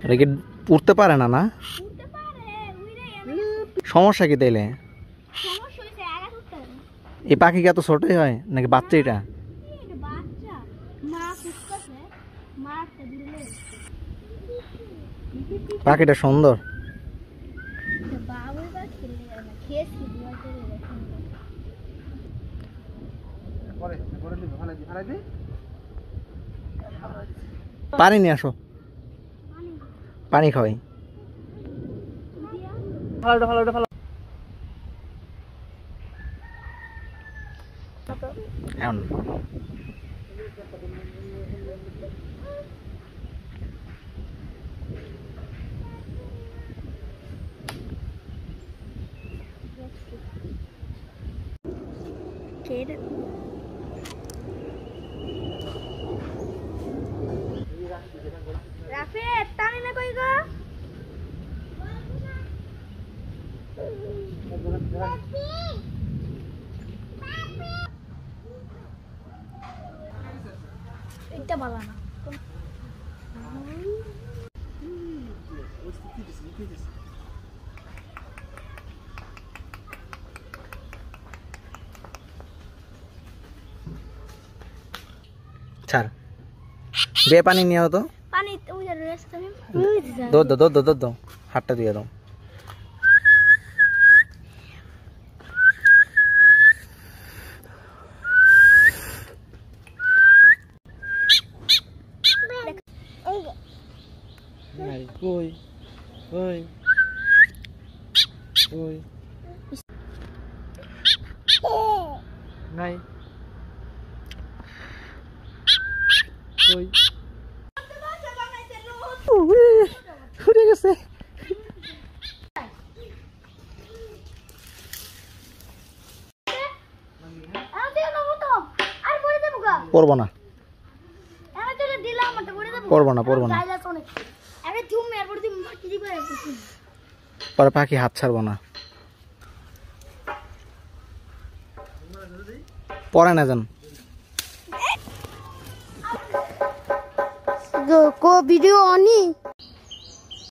এটা কি উঠতে পারে না? না সমস্যা কি তাইলে? এই পাখি কি এত ছোটই হয় নাকি বাচ্চা? এটা পাখিটা সুন্দর। পানি নিয়ে আসো, পানি খাওয়াই। Rafet, tani na koi go? Itu balana. ছাড়, বে পানি নিয়ে আও তো। পানি ওই রাস্তা में দো হাতটা দিয়ে দাও। কই কই কই নাই কই উড়ে গেছে। পড়বো না, পড়বো না, পড়বো না। পরে পাখি হাত ছাড়বো না, পরে না যান। को वीडियो ऑन ही